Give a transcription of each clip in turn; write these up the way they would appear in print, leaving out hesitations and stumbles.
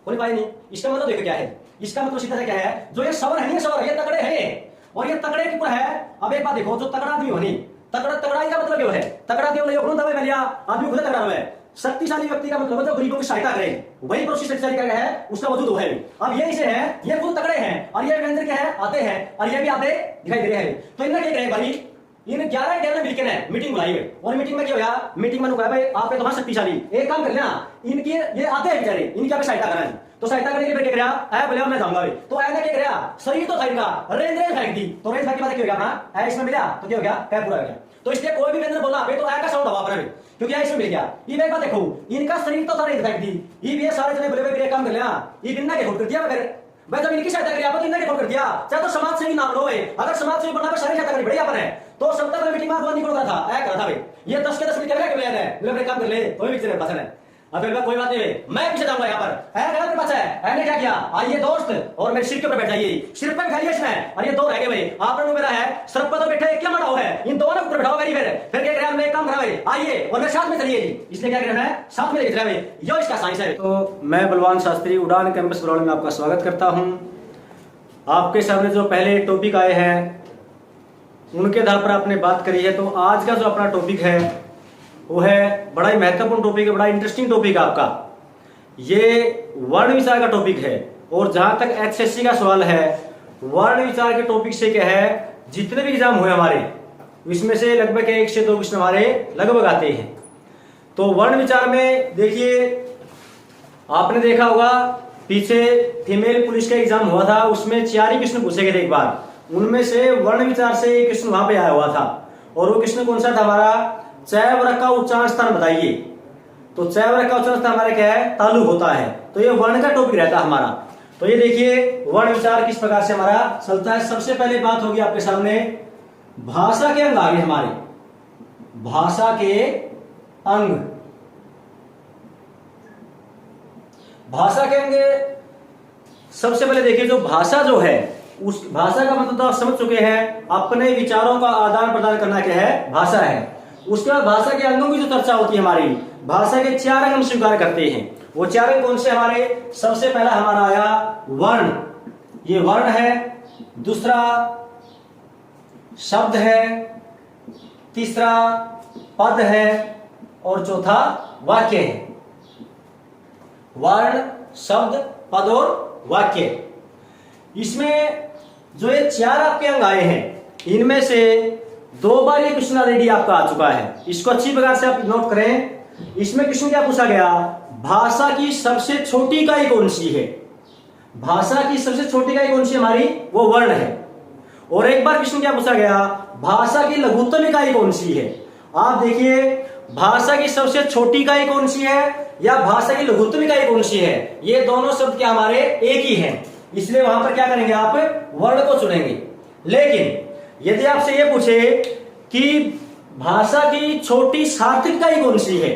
बोले भाई नहीं, इसका मतलब देखो क्या है, इसका मतलब सीधा से क्या है, जो ये सवर है नहीं, सवर ये तगड़े है, और ये तगड़े के ऊपर है। अब एक बात देखो, जो तगड़ा आदमी हो नहीं, तगड़ाई का मतलब क्या है, तगड़ा देव ले खुद दबे लिया, आदमी खुद तगड़ा है। शक्तिशाली व्यक्ति का मतलब जो गरीबों की सहायता करे, वही प्रोसेस शक्तिशाली का है, उसका वजूद वो है। अब ये इसे है, ये खुद तगड़े हैं, और ये वीरेंद्र क्या है, आते हैं, और ये भी आते दिखाई दे रहे हैं। तो इनका क्या करें भाई, इन 11 मिलकर है मीटिंग बुलाई है, और मीटिंग में क्या होया, मीटिंग में कहा भाई आप तो शक्तिशाली, एक काम कर लेना, इनकी ये आते हैं बेचारे, इनकी आप सहायता करना। तो सहायता करने के लिए क्या करा, बोले मैं जाऊंगा, तो ऐसा क्या करा, शरीर तो था इनका, रेंज फेंक दी, तो रेंज फेंक के बाद क्या हो गया अपना, इसमें मिला तो क्या हो गया, पैर पूरा हो गया। तो इसलिए कोई भी व्यंजन बोलना पे तो ऐ का साउंड हवा पर, क्योंकि इसमें मिल गया। ये एक बात देखो, इनका शरीर तो था रेंज फेंक दी, ये सारे जने बोले भाई काम कर लेना, ये बिना के खोट कर दिया, फिर मैं जब इनकी सहायता करी, आप इनने के खोट कर दिया, चाहे तो समाज से ही नाम लो, अगर समाज से बनना सारी सहायता करी बढ़िया पर है। तो सप्ताह मीटिंग में निकल रहा था, ऐ करा था भाई, ये 10 के 10 मिनट क्या कर है, बोले काम कर ले, तो भी चले पसंद है। अब कोई बात नहीं, मैं पीछे जाऊंगा यहाँ पर, है मेरे पास है, मैंने क्या किया, आइए दोस्त और मेरे सिर के ऊपर बैठाइए, सिर पर बैठाइए इसमें, और ये दो रह गए भाई, आपने मेरा है सर पर तो बैठे, क्या मनाओ है, इन दोनों ऊपर बैठाओ मेरी, फिर क्या करें, मैं काम करा भाई, आइए और मेरे साथ में चलिए, इसलिए क्या करना है, साथ में लेके चला भाई, यो इसका साइंस है। तो मैं बलवान शास्त्री उड़ान कैंपस बरौनी में आपका स्वागत करता हूँ। आपके सामने जो पहले टॉपिक आए हैं उनके आधार पर आपने बात करी है, तो आज का जो अपना टॉपिक है वो है बड़ा ही महत्वपूर्ण टॉपिक है, बड़ा इंटरेस्टिंग टॉपिक है आपका, ये वर्ण विचार का टॉपिक है। और जहां तक एचएससी का सवाल है, वर्ण विचार के टॉपिक से क्या है, जितने भी एग्जाम हुए हमारे, इसमें से लगभग 1 से 2 क्वेश्चन हमारे लगभग आते हैं। तो वर्ण विचार में देखिए, आपने देखा होगा पीछे फीमेल पुलिस का एग्जाम हुआ था, उसमें 4 ही क्वेश्चन पूछे गए थे एक बार, उनमें से वर्ण विचार से एक क्वेश्चन वहां पे आया हुआ था। और वो क्वेश्चन कौन सा था हमारा, चय वर्ग का उच्चारण स्थान बताइए। तो चय वर्ग का उच्चारण स्थान हमारा क्या है, तालु होता है। तो ये वर्ण का टॉपिक रहता है हमारा। तो ये देखिए वर्ण विचार किस प्रकार से हमारा चलता है। सबसे पहले बात होगी आपके सामने भाषा के अंग आगे, हमारे भाषा के अंग, भाषा के अंग। सबसे पहले देखिए, जो भाषा जो है, उस भाषा का मतलब तो आप समझ चुके हैं, अपने विचारों का आदान प्रदान करना क्या है, भाषा है। उसके बाद भाषा के अंगों की जो चर्चा होती है हमारी, भाषा के 4 अंग हम स्वीकार करते हैं। वो 4 अंग कौन से हमारे, सबसे पहला हमारा आया वर्ण, ये वर्ण है, दूसरा शब्द है, तीसरा पद है, और चौथा वाक्य है। वर्ण, शब्द, पद और वाक्य, इसमें जो ये 4 आपके अंग आए हैं, इनमें से 2 बार ये क्वेश्चन ऑलरेडी आपका आ चुका है। इसको अच्छी प्रकार से आप नोट करें। इसमें क्वेश्चन क्या पूछा गया, भाषा की सबसे छोटी इकाई कौन सी है, भाषा की सबसे छोटी इकाई कौन सी हमारी, वो वर्ण है। और एक बार क्वेश्चन क्या पूछा गया, भाषा की लघुत्तम इकाई कौन सी है। आप देखिए, भाषा की सबसे छोटी इकाई कौन सी है या भाषा की लघुत्तम इकाई कौन सी है, ये दोनों शब्द क्या हमारे एक ही हैं, इसलिए वहां पर क्या करेंगे, आप वर्ण को चुनेंगे। लेकिन यदि आपसे ये पूछे कि भाषा की छोटी सार्थक इकाई कौन सी है,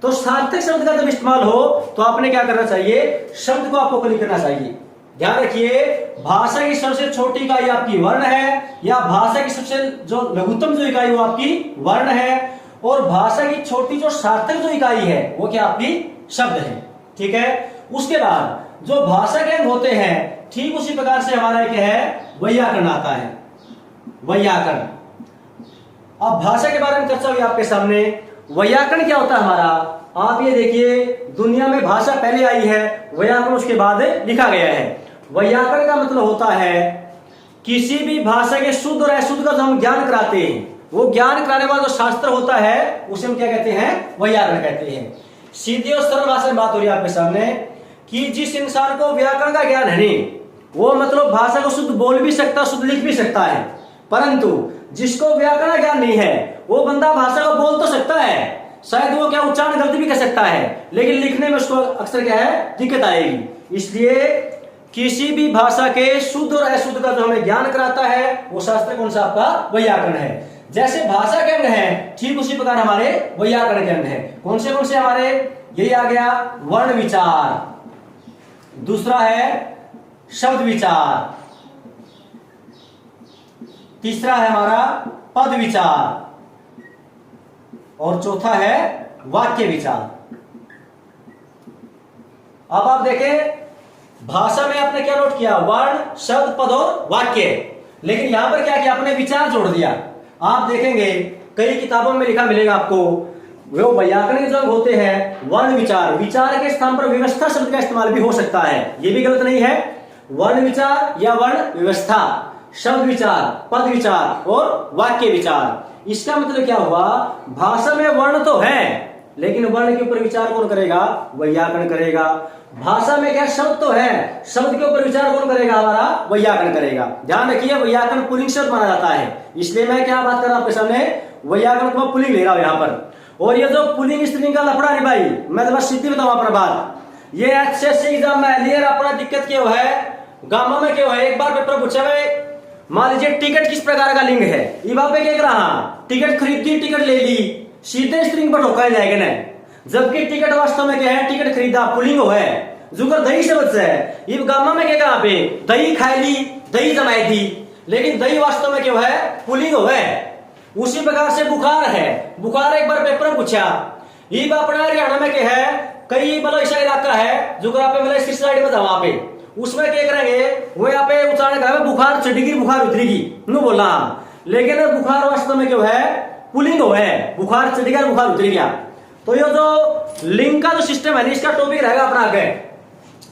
तो सार्थक शब्द का जब इस्तेमाल हो तो आपने क्या करना चाहिए, शब्द को आपको क्लिक करना चाहिए। ध्यान रखिए, भाषा की सबसे छोटी इकाई आपकी वर्ण है, या भाषा की सबसे जो लघुत्तम जो इकाई वो आपकी वर्ण है, और भाषा की छोटी जो सार्थक जो इकाई है वो क्या आपकी शब्द है। ठीक है। उसके बाद जो भाषा के अंग होते हैं, ठीक उसी प्रकार से हमारा क्या है, व्याकरण आता है, व्याकरण। अब भाषा के बारे में चर्चा हुई आपके सामने, व्याकरण क्या होता है हमारा, आप ये देखिए, दुनिया में भाषा पहले आई है, व्याकरण उसके बाद लिखा गया है। व्याकरण का मतलब होता है किसी भी भाषा के शुद्ध और अशुद्ध का जो हम ज्ञान कराते हैं, वो ज्ञान कराने वाला जो शास्त्र होता है उसे हम क्या कहते हैं, व्याकरण कहते हैं। सीधी और सरल भाषा में बात हो रही है आपके सामने कि जिस इंसान को व्याकरण का ज्ञान है नहीं, वो मतलब भाषा को शुद्ध बोल भी सकता, शुद्ध लिख भी सकता है, परंतु जिसको व्याकरण ज्ञान नहीं है, वो बंदा भाषा को बोल तो सकता है, शायद वो क्या उच्चारण गलती भी कर सकता है, लेकिन लिखने में उसको अक्सर क्या है, दिक्कत आएगी। इसलिए किसी भी भाषा के शुद्ध और अशुद्ध का जो हमें ज्ञान कराता है वो शास्त्र कौन सा आपका, व्याकरण है। जैसे भाषा के अंग है, ठीक उसी प्रकार हमारे व्याकरण के अंग है। कौन से हमारे, यही आ गया वर्ण विचार, दूसरा है शब्द विचार, तीसरा है हमारा पद विचार, और चौथा है वाक्य विचार। अब आप देखें भाषा में आपने क्या नोट किया, वर्ण, शब्द, पद और वाक्य। लेकिन यहां पर क्या किया आपने, विचार जोड़ दिया। आप देखेंगे कई किताबों में लिखा मिलेगा आपको, वो व्याकरणिक जो होते हैं वर्ण विचार, विचार के स्थान पर व्यवस्था शब्द का इस्तेमाल भी हो सकता है, ये भी गलत नहीं है। वर्ण विचार या वर्ण व्यवस्था, शब्द विचार, पद विचार और वाक्य विचार। इसका मतलब क्या हुआ, भाषा में वर्ण तो है लेकिन वर्ण के ऊपर विचार कौन करेगा, व्याकरण करेगा। भाषा में क्या शब्द तो है, शब्द के ऊपर विचार कौन करेगा, हमारा व्याकरण करेगा। ध्यान रखिए व्याकरण पुल्लिंग शब्द माना जाता है, इसलिए मैं क्या बात कर रहा हूं आपके सामने, व्याकरण को पुल्लिंग ले रहा हूं यहां पर। और ये जो पुल्लिंग स्त्रीलिंग का लफड़ा नहीं भाई, मैं तो बस सीधी बताऊं अपना बात, ये एचएससी एग्जाम में क्लियर अपना दिक्कत क्यों है, गांव में क्यों है। एक बार पेपर पूछा भाई, मान लीजिए टिकट किस प्रकार का लिंग है, इवा पे क्या रहा, टिकट खरीदी, टिकट ले ली, सीधे स्त्रीलिंग पर ठोका जाएगा ना। जबकि टिकट वास्तव में क्या है, टिकट खरीदा पुल्लिंग है, जुगर दही शब्द से है। ये गामा में क्या कहा पे, दही खाई ली, दही जमाई थी, लेकिन दही वास्तव में क्यों है, पुल्लिंग है। उसी प्रकार से बुखार है, बुखार एक बार पेपर में पूछा, ये अपना हरियाणा में क्या है, कई मतलब ऐसा इलाका है जो आप मतलब इस साइड में था, वहां पे उसमें क्या करेंगे, वो यहाँ पे उच्चारण करेंगे बुखार चढ़ेगी, बुखार उतरेगी, नु बोला। लेकिन बुखार वास्तव में क्यों है, पुल्लिंग है, बुखार चढ़ेगा, बुखार उतर गया। तो ये जो लिंग का जो सिस्टम है, इसका टॉपिक रहेगा अपना आगे,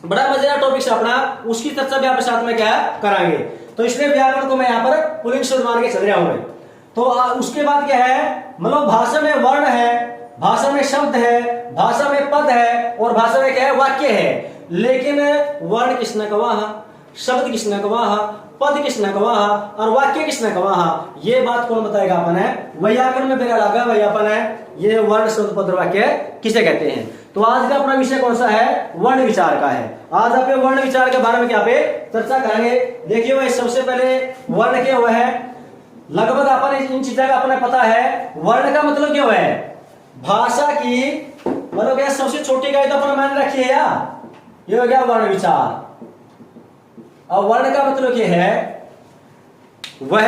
बड़ा मजेदार टॉपिक से अपना, उसकी चर्चा भी आपके साथ में क्या कराएंगे। तो इसलिए व्याकरण को मैं यहाँ पर पुल्लिंग शब्द मान के चल रहा हूं। तो उसके बाद क्या है, मतलब भाषा में वर्ण है, भाषा में शब्द है, भाषा में पद है और भाषा में क्या है, वाक्य है। लेकिन वर्ण किसने कहा, शब्द किसने कहा, पद किसने कहा और वाक्य किसने कहा, ये बात कौन बताएगा, अपन है व्याकरण में बेरा लगा वही अपन है, ये वर्ण शब्द पद वाक्य किसे कहते हैं। तो आज का अपना विषय कौन सा है, वर्ण विचार का है। आज आप वर्ण विचार के बारे में क्या पे चर्चा करेंगे। देखिए भाई सबसे पहले वर्ण क्या हुआ है, लगभग अपन इन चीजों का अपने पता है। वर्ण का मतलब क्या है, भाषा की मतलब क्या सबसे छोटी का तो अपन मान रखिए यार, ये हो गया वर्ण विचार। अब वर्ण का मतलब क्या है, वह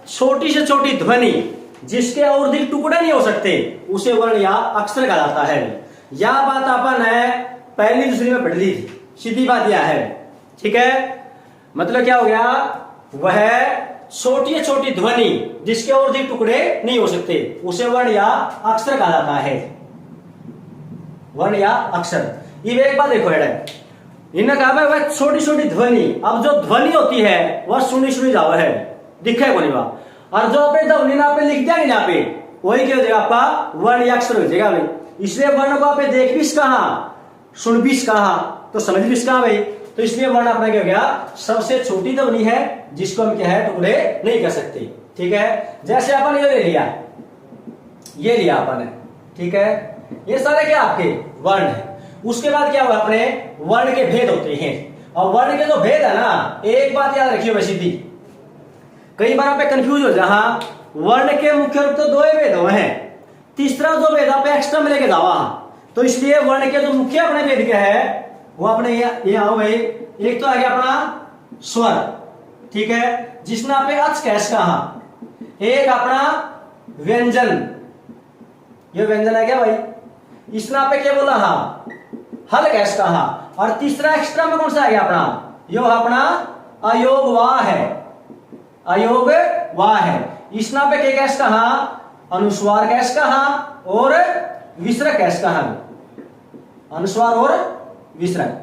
छोटी से छोटी ध्वनि जिसके और अधिक टुकड़े नहीं हो सकते उसे वर्ण या अक्षर कहा जाता है। यह बात अपन है पहली दूसरी में पढ़ ली थी, सीधी बात यह है, ठीक है। मतलब क्या हो गया, वह छोटी से छोटी ध्वनि जिसके और अधिक टुकड़े नहीं हो सकते उसे वर्ण या अक्षर कहा जाता है, वर्ण या अक्षर। ये एक बात देखो है, इन्हें कहा वह छोटी छोटी ध्वनि। अब जो ध्वनि होती है वह सुनी सुनी जावा है, दिखे को नहीं वह, और जो आपने ध्वनि ना पे लिख दिया नहीं ना पे, वही क्या हो जाएगा आपका वर्ण या अक्षर हो जाएगा भाई। इसलिए वर्ण को आपने देख भी कहा, सुन भी कहा, तो समझ भी कहा भाई। तो इसलिए वर्ण अपना क्या हो गया, सबसे छोटी ध्वनि है जिसको हम क्या है टुकड़े नहीं कर सकते, ठीक है। जैसे अपन ये ले लिया, ये लिया अपन ने, ठीक है, ये सारे क्या आपके वर्ण है। उसके बाद क्या हुआ, अपने वर्ण के भेद होते हैं। और वर्ण के जो भेद है ना, एक बात याद रखिए वैसी थी, कई बार आप कंफ्यूज हो जाए। वर्ण के मुख्य रूप तो दो ही भेद हुए हैं, तीसरा जो भेद आप एक्स्ट्रा में लेके जावा। तो इसलिए वर्ण के जो मुख्य अपने भेद क्या है वो अपने ये आओ भाई, एक तो आ गया अपना स्वर, ठीक है, जिसने आपने अच कैस कहा। एक अपना व्यंजन, ये व्यंजन है क्या भाई, इसने आपने क्या बोला, हाँ हल कैस कहा। और तीसरा एक्स्ट्रा में कौन सा आ गया अपना, यो अपना अयोग वाह है, अयोग वाह है। इसने पे क्या कैस कहा, अनुस्वार कैस कहा और विसर्ग कैस कहा, अनुस्वार और विसर्ग।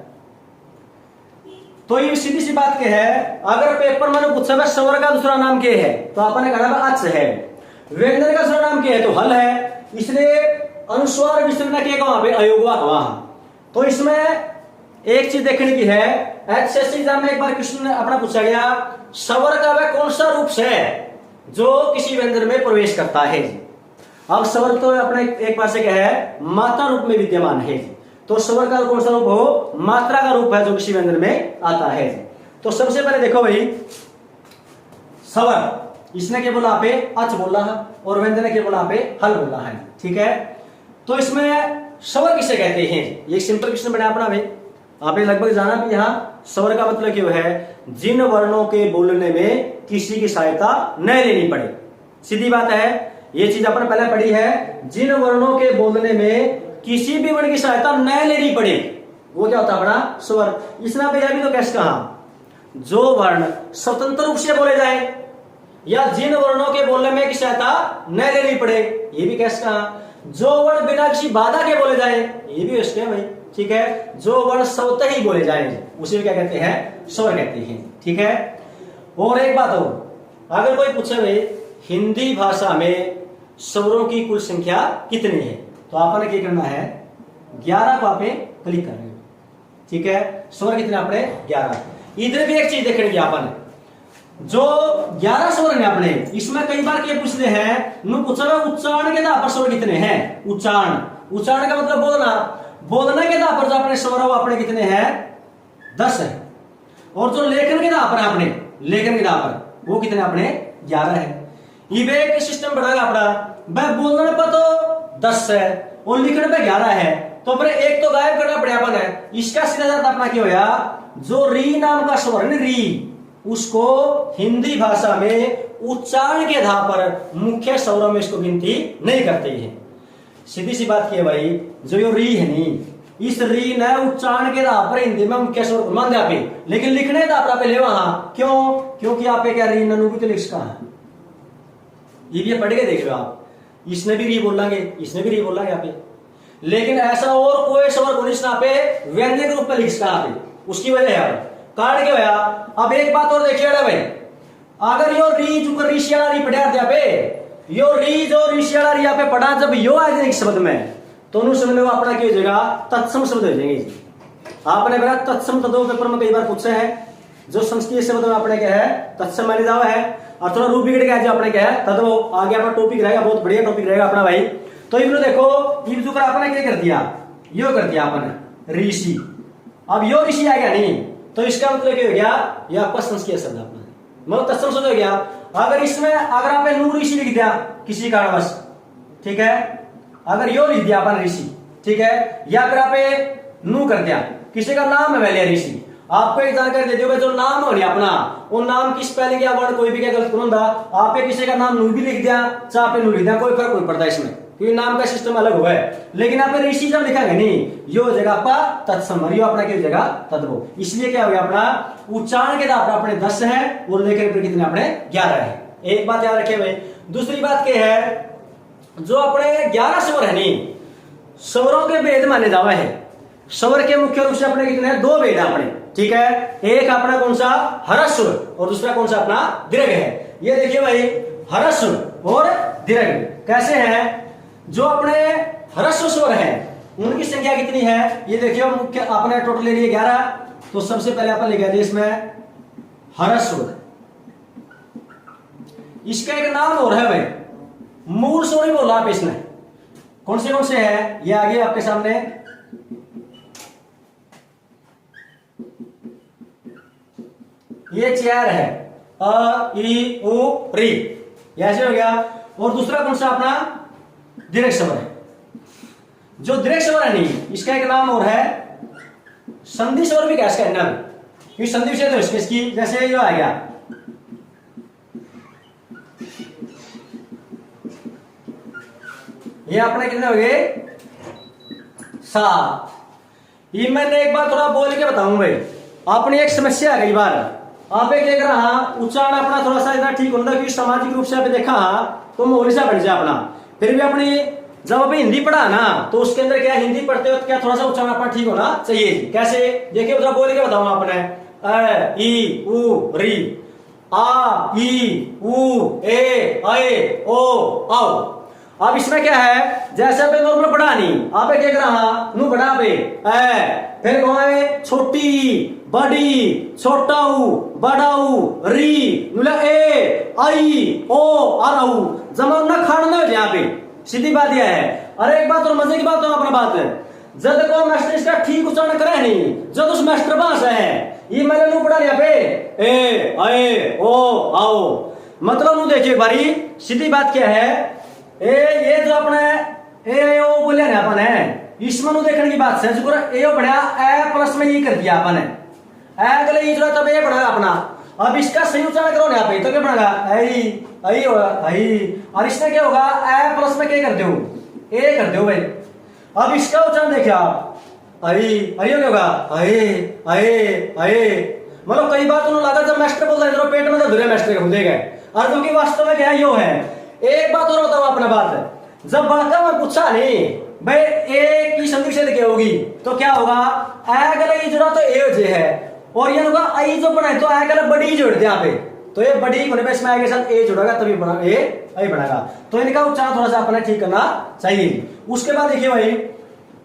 तो ये सीधी सी बात क्या है, अगर पेपर में पूछा स्वर का दूसरा नाम क्या है तो आपने कहा अच है, व्यंजन का दूसरा नाम क्या है तो हल है। इसलिए अनुस्वार विसर्ग ने क्या वहां पे अयोगवा कहा। तो इसमें एक चीज देखने की है, एचएससी एग्जाम में एक बार क्वेश्चन अपना पूछा गया, स्वर का वह कौन सा रूप है जो किसी व्यंजन में प्रवेश करता है। अब स्वर तो अपने एक बार से क्या है, मात्रा रूप में विद्यमान है। तो स्वर का कौन सा रूप हो, मात्रा का रूप है जो किसी व्यंजन में आता है। तो सबसे पहले देखो भाई, स्वर इसने क्या बोला पे अच बोला है और व्यंजन ने क्या बोला पे हल बोला है, ठीक है। तो इसमें स्वर किसे कहते हैं, ये सिंपल क्वेश्चन बना अपना भाई, आपने लगभग जाना भी। यहाँ स्वर का मतलब क्या है, जिन वर्णों के बोलने में किसी की सहायता न लेनी पड़े। सीधी बात है, ये चीज अपन पहले पढ़ी है, जिन वर्णों के बोलने में किसी भी वर्ण की सहायता न लेनी पड़े वो क्या होता है अपना स्वर। इसमें आप यह भी तो कैसे कहा, जो वर्ण स्वतंत्र रूप से बोले जाए या जिन वर्णों के बोलने में की सहायता न लेनी पड़े, ये भी कैसे कहा। जो वर्ण बिना किसी बाधा के बोले जाए, ये भी उसके भाई, ठीक है। जो वर्ण स्वतः ही बोले जाए उसे क्या कहते हैं, स्वर कहते हैं, ठीक है। और एक बात हो, अगर कोई पूछे भाई हिंदी भाषा में स्वरों की कुल संख्या कितनी है, तो आपने क्या करना है, 11 को आपने क्लिक करना है, ठीक है। स्वर कितने आपने 11। इधर भी एक चीज देखनी है आपने, जो 11 स्वर है आपने, इसमें कई बार क्या पूछते हैं, उच्चारण के आधार पर स्वर कितने हैं। उच्चारण का मतलब बोलना, बोलने के आधार पर जो अपने स्वर हो अपने कितने हैं, 10 है। और जो लेखन के आधार पर आपने, लेखन के आधार पर वो कितने अपने 11 है। ये एक सिस्टम बढ़ेगा अपना, वह बोलने पर तो 10 है और लिखने पे 11 है, तो अपने एक तो गायब करना पड़ेगा अपन है। इसका सीधा अपना क्या होया, जो री नाम का स्वर है री, उसको हिंदी भाषा में उच्चारण के आधार पर मुख्य स्वरों में इसको गिनती नहीं करते हैं। सीधी सी बात की है भाई, जो ये री है नी, इस री ने उच्चारण के आधार पर हिंदी में मुख्य स्वर मान दिया पे, लेकिन लिखने के आधार पर ले वहां क्यों, क्योंकि आप क्या री ननु भी तो लिख सका है, ये भी पढ़ के देख लो आप, इसने भी री बोलेंगे, इसने भी री बोलेंगे यहाँ पे, लेकिन ऐसा और कोई स्वर को नहीं पे व्यंजक रूप में लिख सका आप, उसकी वजह है कारण क्या होया। अब एक बात और देखिए भाई, अगर यो री जो ऋषियाला री पढ़ा दिया पे, यो री जो ऋषियाला री यहाँ पे पढ़ा, जब यो आ जाएगी शब्द में तो उन शब्द में अपना क्या हो जाएगा, तत्सम शब्द हो जाएंगे। आपने मेरा तत्सम तत्व पेपर में कई बार पूछे हैं, जो संस्कृत शब्द में अपने क्या है, तत्सम माने जावा है, और थोड़ा रूप बिगड़ गया जो अपने क्या है तत्व, आगे अपना टॉपिक रहेगा, बहुत बढ़िया टॉपिक रहेगा अपना भाई। तो इब्रो देखो, इब्रो का आपने क्या कर दिया, यो कर दिया आपने ऋषि, अब यो ऋषि आ गया नहीं, तो इसका मतलब क्या हो गया, ये आपका संस्कृत शब्द अपना मतलब तत्सम शब्द हो गया। अगर इसमें अगर आपने नू ऋषि लिख दिया किसी कारणवश, ठीक है, अगर यो लिख दिया अपन ऋषि, ठीक है, या फिर आपने नू कर दिया, किसी का नाम है वैलिया ऋषि, आपको एक जानकारी देते हुए जो नाम हो अपना, वो नाम की स्पेलिंग या वर्ड कोई भी क्या गलत करूंगा, आपने किसी का नाम नू भी लिख दिया चाहे आपने नू लिख दिया, कोई फर्क नहीं पड़ता इसमें, क्योंकि नाम का सिस्टम अलग हुआ है। लेकिन आपने ऋषि जब लिखा है नहीं, यो जगह आपका तत्सम, यो अपना क्या जगह तत्व, इसलिए क्या हो गया अपना उच्चारण के आधार पर अपने 10 है और लेखन पर कितने अपने 11 है। एक बात याद रखे भाई। दूसरी बात क्या है, जो अपने 11 स्वर है नहीं, स्वरों के भेद माने जावा है। स्वर के मुख्य रूप से अपने कितने हैं, 2 भेद अपने, ठीक है। एक अपना कौन सा, ह्रस्व, और दूसरा कौन सा अपना दीर्घ है। ये देखिए भाई, ह्रस्व और दीर्घ कैसे हैं। जो अपने ह्रस्व स्वर है उनकी संख्या कितनी है, ये देखिए मुख्य अपने टोटल ले लिए 11, तो सबसे पहले अपन लिखा दिया इसमें ह्रस्व, इसका एक नाम और है भाई, मूल स्वर ही बोला आप इसमें, कौन से है, ये आगे आपके सामने, ये 4 है, अ ई उ री, ऐसे हो गया। और दूसरा कौन सा अपना दीर्घ स्वर है। जो दीर्घ स्वर है नहीं, इसका एक नाम और है संधि स्वर भी, क्या इसका नाम, ये संधि विषय तो इसकी, जैसे ये आ गया ये अपने कितने हो गए, 7। ये मैंने एक बार थोड़ा बोल के बताऊं भाई, आपने एक समस्या है कई बार, आप एक देख रहा उच्चारण अपना थोड़ा सा इतना ठीक होता, क्योंकि सामाजिक रूप से आप देखा तो मोहरी सा बन जाए अपना, फिर भी अपनी जब अभी हिंदी पढ़ा ना, तो उसके अंदर क्या हिंदी पढ़ते वक्त क्या थोड़ा सा उच्चारण अपना ठीक होना चाहिए। कैसे देखिए, थोड़ा बोल के बताऊं आपने, अ ई उ री, आ ई उ ए ऐ ओ औ। अब इसमें क्या है, जैसे पे नॉर्मल पढ़ा नहीं, आप क्या कर रहा नू पढ़ा पे ए, फिर कौन है, छोटी बड़ी छोटाऊ बड़ाऊ री नुला ए आई ओ आराऊ, जमा न खाना यहाँ पे, सीधी बात यह है। अरे एक बात और मजे की बात तो अपना बात है, जब को मास्टर इसका ठीक उच्चारण करे नहीं, जब उस मास्टर पास है, ये मैंने नू पढ़ा यहाँ पे ए ऐ ओ आओ, मतलब नू देखिए एक बारी, सीधी बात क्या है, ये जो अपने ए ओ बोले ना अपन है, इसमें नु देखने की बात है, जो ए ओ पढ़ा ए प्लस में ये कर दिया अपन है, ए गले ये जो तब ये पढ़ा अपना, अब इसका सही उच्चारण करो ना पे, तो क्या पढ़ेगा आई आई होगा आई, और इसमें क्या होगा ए प्लस में क्या कर दो, ए कर दो भाई। अब इसका उच्चारण देखिए आप, आई आई हो होगा आए आए आए। मतलब कई बार तो लगा जब मास्टर बोलता है पेट में तो धुरे मास्टर के खुदे गए और जो कि वास्तव में क्या यो है। एक बात और बताओ अपना बात, जब बड़का में पूछा नहीं भाई एक की संधि से क्या होगी तो क्या होगा, अगले जोड़ा तो ए जे है और ये होगा आई जो बनाए तो अगले बड़ी जोड़ दे यहाँ पे, तो ये बड़ी होने पे इसमें आगे साथ ए जुड़ेगा तभी बना ए आई बनेगा। तो इनका उच्चारण थोड़ा सा अपने ठीक करना चाहिए। उसके बाद देखिए भाई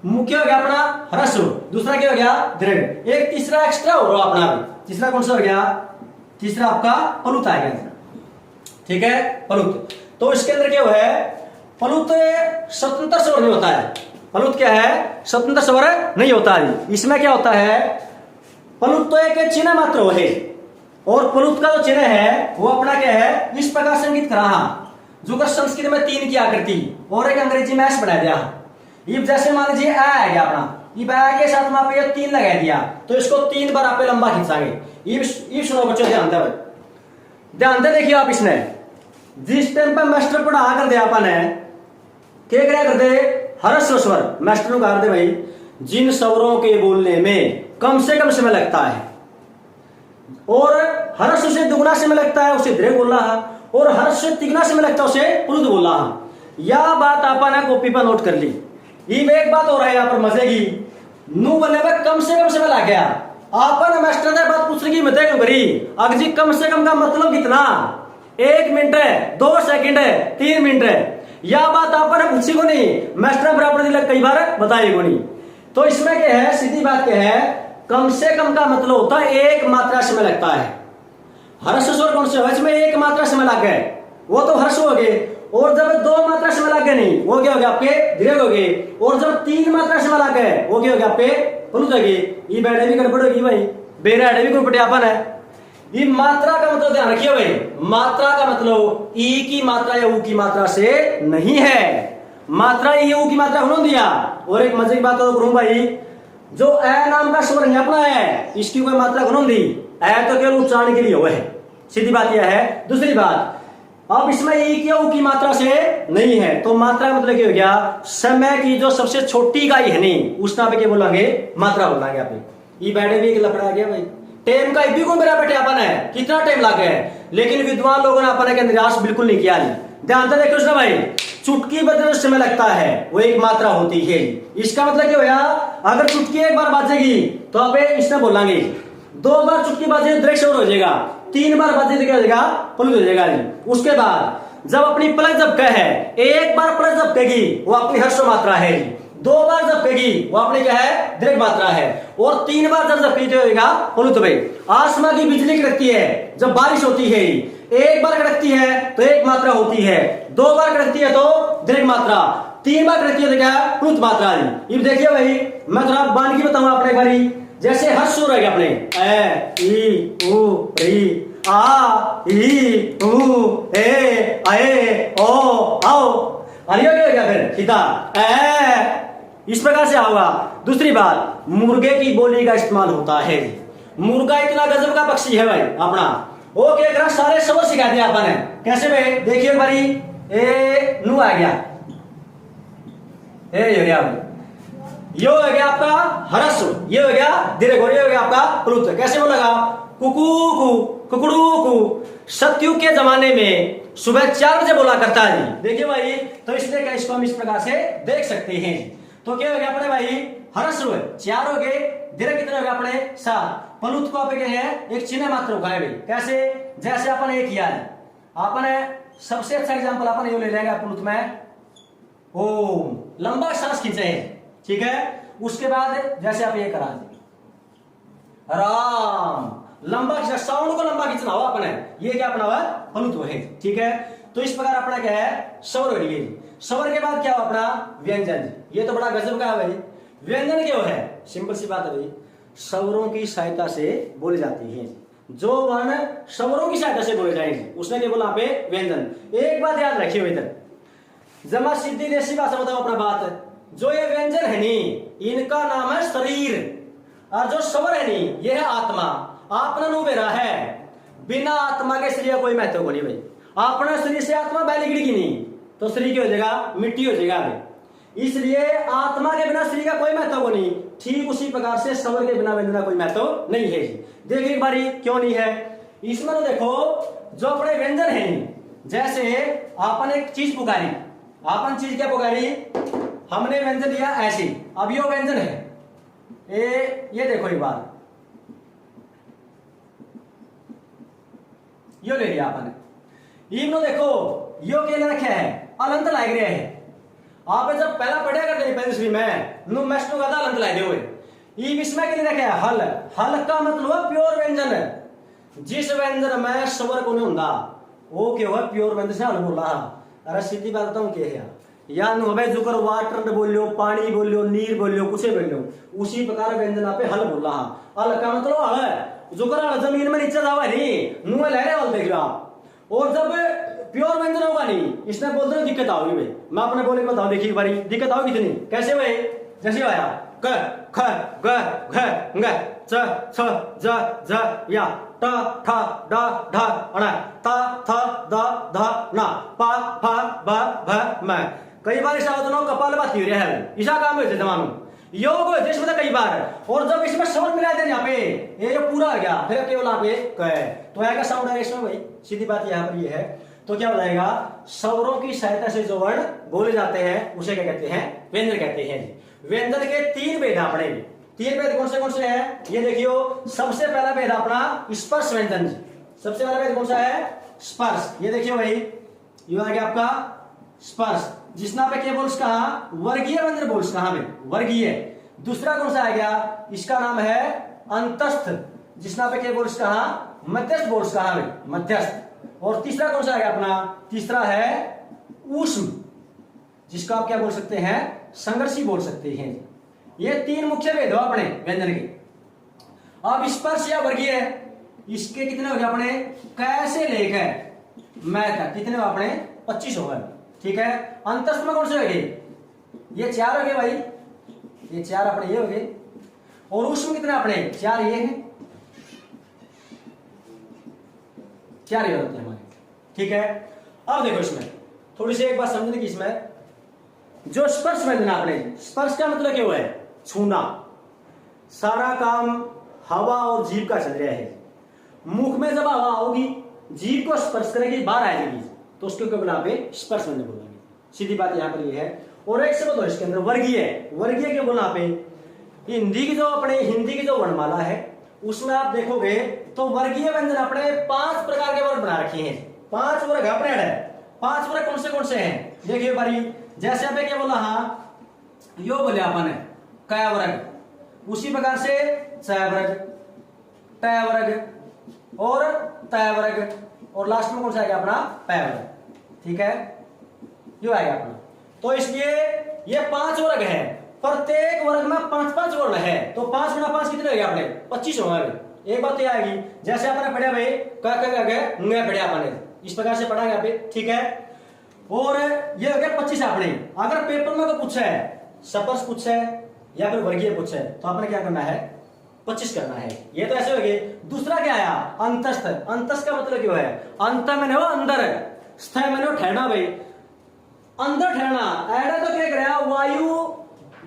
मुख्य हो गया अपना ह्रस्व, दूसरा क्या हो गया दृढ़, एक तीसरा एक्स्ट्रा हो रहा अपना भी। तीसरा कौन सा हो गया, तीसरा आपका पलुत आ गया, ठीक है पलुत। तो इसके अंदर क्या है, पलुत स्वतंत्र स्वर नहीं होता है। पलुत क्या है, स्वतंत्र स्वर नहीं होता है। इसमें क्या होता है, पलुत तो एक चिन्ह मात्र है और पलुत का जो चिन्ह है वो अपना क्या है, इस प्रकार संगीत करा जो कर संस्कृत में 3 की आकृति और एक अंग्रेजी में एस बना दिया। इब जैसे मान लीजिए ए आ गया अपना, इब ए के साथ में आप ये 3 लगा दिया तो इसको 3 बार आप लंबा खींचाएंगे। इब सुनो बच्चों ध्यान दे भाई, ध्यान दे देखिए आप। इसने जिस टाइम पर मास्टर पढ़ा कर दे अपन है क्या क्या कर दे, ह्रस्व स्वर मास्टर कर दे भाई जिन स्वरों के बोलने में कम से कम समय लगता है और ह्रस्व से दुगना समय लगता है उसे दृढ़ बोल रहा है और ह्रस्व से तिगुना समय लगता है उसे प्लुत बोल रहा है। यह बात अपन ने कॉपी पर नोट कर ली। एक बात हो रहा है यहाँ पर मजे की, नू बनने में कम से कम समय लग गया। आपन मास्टर ने बात पूछने की मत करी अगर जी कम से कम का मतलब कितना, 1 मिनट है, 2 सेकंड है, 3 मिनट है, यह बात आपने पूछी को नहीं, मास्टर बराबर दिला कई बार बताए को नहीं। तो इसमें क्या है, सीधी बात क्या है, कम से कम का मतलब होता है 1 मात्रा समय लगता है। ह्रस्व स्वर कौन से हो, इसमें 1 मात्रा समय लग गए वो तो ह्रस्व हो गए, और जब 2 मात्रा समय लग गए नहीं वो क्या हो गया आपके दीर्घ हो गए, और जब 3 मात्रा समय लग गए वो क्या हो गया आपके प्लुत हो गए। ये बैठे भी गड़बड़ होगी भाई, बेरा भी कोई पटियापन है। ये मात्रा का मतलब ध्यान रखिए भाई, मात्रा का मतलब ई की मात्रा या ऊ की मात्रा से नहीं है। मात्रा ई ऊ की मात्रा उन्होंने दिया। और एक मजे की बात तो करूं भाई, जो ए नाम का स्वर है अपना है इसकी कोई मात्रा उन्होंने दी, ए तो केवल उच्चारण के लिए हुआ है, सीधी बात यह है। दूसरी बात, अब इसमें ई की ऊ की मात्रा से नहीं है तो मात्रा का मतलब क्या हो गया, समय की जो सबसे छोटी इकाई है नहीं उस नाम पे क्या बोलेंगे, मात्रा बोलेंगे आप। ये बैठे भी एक लफड़ा गया भाई, टेम का भी को मेरा बेटे अपन है कितना टाइम लग गया है, लेकिन विद्वान लोगों ने अपन के निराश बिल्कुल नहीं किया। ध्यान से देखो ना भाई, चुटकी बजने समय लगता है वो 1 मात्रा होती है। इसका मतलब क्या होया, अगर चुटकी 1 बार बाजेगी तो आप इसमें बोलेंगे, 2 बार चुटकी बाजे दृढ़ स्वर हो जाएगा, 3 बार बाजे तो क्या हो जाएगा, प्लुत हो जाएगा। उसके बाद जब अपनी प्लस झपके है, 1 बार प्लस झपकेगी वो अपनी ह्रस्व मात्रा है, 2 बार झपकेगी वो अपनी क्या है दीर्घ मात्रा है, और 3 बार जब झपकी तो होगा प्लुत भाई। आसमां की बिजली कड़कती है जब बारिश होती है, 1 बार कड़कती है तो 1 मात्रा होती है, 2 बार कड़कती है तो दीर्घ मात्रा, 3 बार कड़कती है तो क्या प्लुत मात्रा। ये देखिए भाई मैं थोड़ा बानगी बताऊंगा अपने बारी, जैसे हर्ष हो रहेगा अपने ए ई उ री आ ई उ ए ए ओ आओ, अरे क्या हो गया फिर सीधा ए, इस प्रकार से होगा। दूसरी बात, मुर्गे की बोली का इस्तेमाल होता है। मुर्गा इतना गजब का पक्षी है भाई अपना, वो क्या करा सारे शब्द सिखा दिया अपन ने। कैसे भाई देखिए बारी, ए नू आ गया, ए हो गया भाई, ये हो गया आपका ह्रस्व, ये हो गया दीर्घ, ये हो गया आपका प्लुत। कैसे बोलेगा, कुकू कु कुकड़ू कु, सतयुग के जमाने में सुबह 4 बजे बोला करता है। देखिए भाई, तो इसलिए क्या इसको हम इस प्रकार से देख सकते हैं। तो क्या हो गया अपने भाई, ह्रस्व 4 हो गए, दीर्घ कितने हो गए अपने 7, प्लुत को आप क्या है एक चिन्ह मात्र उगाए भाई। कैसे, जैसे अपन ये किया है, आपने सबसे अच्छा एग्जांपल अपन ये ले लेंगे प्लुत में, ओम लंबा सांस खींचे हैं, ठीक है। उसके बाद जैसे आप ये करा राम, लंबा खींचना, साउंड को लंबा खींचना हो अपने, ये क्या अपना हुआ प्लुत है, ठीक है। तो इस प्रकार अपना क्या है स्वर हो गई। स्वर के बाद क्या हो अपना व्यंजन, ये तो बड़ा गजब का है भाई। व्यंजन क्या है, सिंपल सी बात है भाई, स्वरों की सहायता से बोले जाती है, जो वर्ण स्वरों की सहायता से बोले जाएंगे उसने क्या बोला पे व्यंजन। एक बात याद रखिए इधर, जमा सीधी देसी भाषा बताओ अपना बात, जो ये व्यंजन है नी इनका नाम है शरीर, और जो स्वर है नी ये है आत्मा। आपने नु बेरा है, बिना आत्मा के शरीर कोई महत्व को नहीं भाई। अपने शरीर से आत्मा बैली गिड़गी नहीं तो शरीर क्या हो जाएगा, मिट्टी हो जाएगा भाई। इसलिए आत्मा के बिना स्त्री का कोई महत्व नहीं। ठीक उसी प्रकार से स्वर के बिना व्यंजन का कोई महत्व नहीं है जी। देखिए एक बारी क्यों नहीं है इसमें, तो देखो जो अपने व्यंजन है, जैसे आपन एक चीज पुकारी, आपन चीज क्या पुकारी, हमने व्यंजन लिया ऐसे, अब यो व्यंजन है ये देखो एक बार यो ले लिया आपने, इनो देखो यो के लिए रखे है अलंत लाग रहा है। आप जब पहला पढ़िया करते हैं पेंसिल में नु मेस्टो का अलंत लाए हुए ई इसमें के लिए रखे है हल, हल का मतलब प्योर व्यंजन है। जिस व्यंजन में स्वर को नहीं होता वो क्या हुआ प्योर व्यंजन से हल बोला। अरे सीधी बात बताऊं क्या है या नु हमें जुकर वाटर बोलियो, पानी बोलियो, नीर बोलियो, कुछ बोलियो, उसी प्रकार व्यंजन पे हल बोला। हल का मतलब हल है जुकर हल जमीन में नीचे जावा नहीं नु लहरे हल देख लो आप। और जब प्योर व्यंजन होगा नहीं इसमें बोलते हैं दिक्कत आओगी भाई। मैं अपने बोले बताऊं देखिए एक बारी दिक्कत आओगी कितनी, कैसे भाई, जैसे आया क ख ग घ ng च छ ज झ या ट ठ ड ढ ण त थ द ध न प फ ब भ म। कई बार ऐसा होता है कपाल बात हो रहा है ऐसा काम हो जाता मानो योग हो जाए इसमें कई बार। और जब इसमें स्वर मिला दें यहाँ पे ये जो पूरा हो गया फिर केवल यहाँ पे क तो आएगा साउंड आएगा इसमें भाई। सीधी बात यहाँ पर ये है तो क्या हो जाएगा, स्वरों की सहायता से जो वर्ण बोले जाते हैं उसे क्या कहते हैं, व्यंजन कहते हैं। व्यंजन के तीन भेद अपने, तीन भेद कौन से हैं ये देखियो। सबसे पहला भेद अपना स्पर्श व्यंजन, सबसे पहला भेद कौन सा है, स्पर्श। ये देखियो भाई ये आ गया आपका स्पर्श, जिसना पे क्या बोल्स कहा, वर्गीय व्यंजन बोल्स कहा में वर्गीय। दूसरा कौन सा आ गया, इसका नाम है अंतस्थ, जिसना पे क्या बोल्स कहा, मध्यस्थ बोल्स कहा में मध्यस्थ। और तीसरा कौन सा आ गया अपना, तीसरा है ऊष्म, जिसका आप क्या बोल सकते हैं, संघर्षी बोल सकते हैं। ये तीन मुख्य भेद हो अपने व्यंजन के। अब स्पर्श या वर्गीय इसके कितने हो गए अपने, कैसे लेकर मैं तक कितने हो अपने 25 हो गए, ठीक है। अंतस्थ में कौन से हो गए, ये 4 हो गए भाई, ये 4 अपने ये हो गए। और ऊष्म कितने अपने 4 ये हैं, 4 ये होते हैं हमारे, ठीक है। अब देखो इसमें थोड़ी सी एक बात समझने की, इसमें जो स्पर्श व्यंजन आपने, स्पर्श का मतलब क्या हुआ है, छूना। सारा काम हवा और जीभ का चल रहा है। मुख में जब हवा होगी जीभ को स्पर्श करेगी, बाहर आ जाएगी तो उसके क्या पे स्पर्श व्यंजन बोलेंगे। सीधी बात यहां पर ये है। और एक शब्द इसके अंदर वर्गीय, वर्गीय के बोलना पे हिंदी की जो अपने हिंदी की जो वर्णमाला है उसमें आप देखोगे तो वर्गीय व्यंजन अपने 5 प्रकार के वर्ग बना रखे हैं। 5 वर्ग अपने है। 5 वर्ग कौन से हैं देखिए बारी, जैसे आप क्या बोला, हाँ यो बोले अपन है क वर्ग, उसी प्रकार से च वर्ग, ट वर्ग और त वर्ग, और लास्ट में कौन सा आएगा अपना पै वर्ग, ठीक है, यो आएगा अपना। तो इसलिए ये 5 वर्ग है, प्रत्येक वर्ग में 5-5 वर्ण है, तो 5 गुना 5 कितने हो गए अपने 25 हो गए। एक बात तो आएगी, जैसे आपने पढ़ा भाई क पढ़ा अपने, इस प्रकार से पढ़ा यहाँ पे, ठीक है। और ये हो गया 25 आपने। अगर पेपर में तो पूछा है, स्पर्श पूछा है या फिर वर्गीय पूछा है, तो आपने क्या करना है 25 करना है। ये तो ऐसे हो गए। दूसरा क्या आया, अंतस्थ। अंतस्थ का मतलब क्यों है, अंत मैंने हो अंदर, स्थ मैंने हो ठहरना भाई, अंदर ठहरना। ऐडा तो क्या करेगा, वायु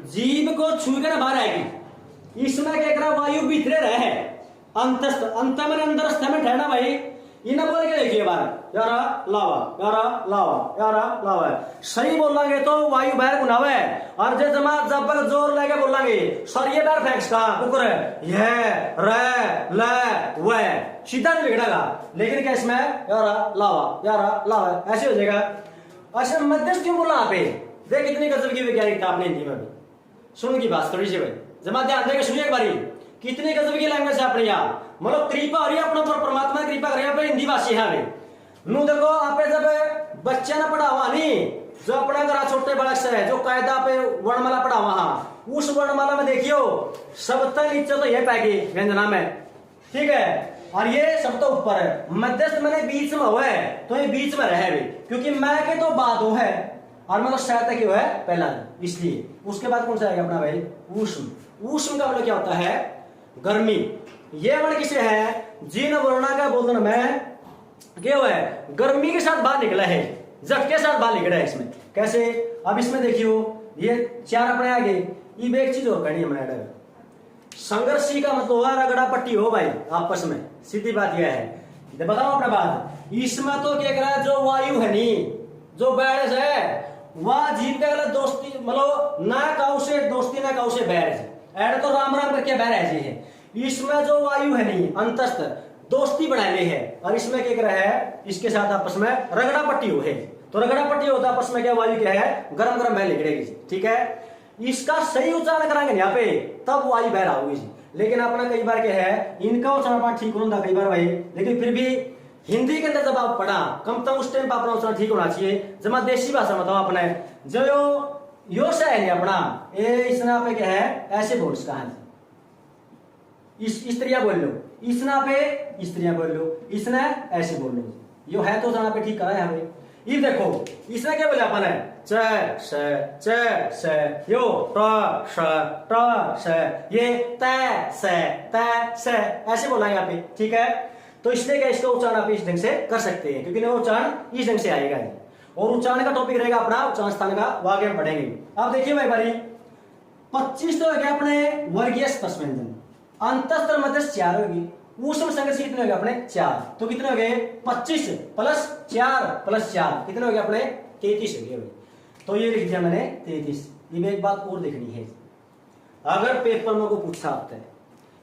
जीभ को छू कर बाहर आएगी, इसमें क्या करा वायु भीतरे रहे। अंतस्थ, अंत में अंदर, स्थ में ठहरना भाई। इन्हें बोल के देखिए बार, यारा लावा, यारा लावा, यारा लावा। सही बोलेंगे तो वायु बाहर गुनावे, और जे जमा जब जोर लेके बोलेंगे सर ये बार फैक्स का कुकुर ये रे ले वे सीधा नहीं लिखेगा। लेकिन क्या इसमें यारा लावा ऐसे हो जाएगा। अच्छा मध्यस्थ क्यों बोला आप, देख कितनी गजब की वैज्ञानिकता आपने हिंदी में भी। सुन की बात थोड़ी सी भाई, जमा ध्यान देकर सुनिए एक बारी, कितनी गजब की लैंग्वेज है अपने यहाँ। मतलब कृपा हो रही है अपने ऊपर, परमात्मा की कृपा कर रही है हिंदी भाषी है। नू देखो आप जब बच्चे ना पढ़ावा नहीं, जो अपना घर छोटे बालक से है, जो कायदा पे वर्णमाला पढ़ावा, हाँ उस वर्णमाला में देखियो सब तक नीचे तो ये पैगी व्यंजना में, ठीक है, और ये सब तो ऊपर है। मध्यस्थ मैंने बीच में हुआ है, तो ये बीच में रहे भी, क्योंकि मैं के तो बाद हो है और मतलब शायद क्यों है पहला, इसलिए। उसके बाद कौन सा आएगा अपना भाई ऊष्म। ऊष्म का मतलब क्या होता है, गर्मी। ये वर्ण किसे है, जिन वर्णा का बोधन में क्या हुआ है, गर्मी के साथ बाहर निकला है, झटके के साथ बाहर निकला है इसमें। कैसे, अब इसमें देखियो ये चार अपने आगे। ये एक चीज और कहनी है मैंने, संघर्षी का मतलब हुआ रगड़ा पट्टी हो भाई आपस में, सीधी बात यह है। बताओ अपने बात, इसमें तो क्या करा, जो वायु है नी, जो बैरज है वह जीव के गलत दोस्ती, मतलब ना काउ से दोस्ती ना काउ से बैरज, ऐड तो राम राम करके बैरज है। इसमें जो वायु है नी अंतस्थ दोस्ती बना ले है, और इसमें क्या करा है, इसके साथ आपस में रगड़ा पट्टी हो है। तो रगड़ा पट्टी होता आपस में क्या, वायु क्या है, गरम गरम बह गिरेगी। ठीक है, इसका सही उच्चारण कराएंगे यहाँ पे तब वायु बह रहा होगी। लेकिन अपना कई बार क्या है, इनका उच्चारण ठीक होता कई बार भाई, लेकिन फिर भी हिंदी के अंदर जब आप पढ़ा कम तक उस टाइम पर अपना उच्चारण ठीक होना चाहिए। जब देशी भाषा बताओ अपने जो यो से है अपना ये इसना पे क्या है, ऐसे बोल इसका है, स्त्रियां बोल लो, इसना पे स्त्रियां बोल लो, इसने ऐसे बोल लो, यो है तो जना पे ठीक करा है भाई। ये देखो इसने क्या बोला अपन है, च स यो ट स, ये त स ऐसे बोला यहाँ पे। ठीक है, तो इसलिए क्या इसका उच्चारण आप इस ढंग से कर सकते हैं, क्योंकि उच्चारण इस ढंग से आएगा। और उच्चारण का टॉपिक रहेगा अपना उच्चारण स्थान का, वो आगे हम पढ़ेंगे। अब देखिए भाई बारी 25 तो है क्या अपने वर्गीय स्पर्श व्यंजन, अंतस्तर मध्य 4 होगी, ऊष्म संघर्ष कितने हो गए अपने 4, तो कितने हो गए 25 प्लस 4 कितने हो गए अपने 33 हो गए। तो ये लिख दिया मैंने 33। ये एक बात और देखनी है, अगर पेपर में को पूछा आपसे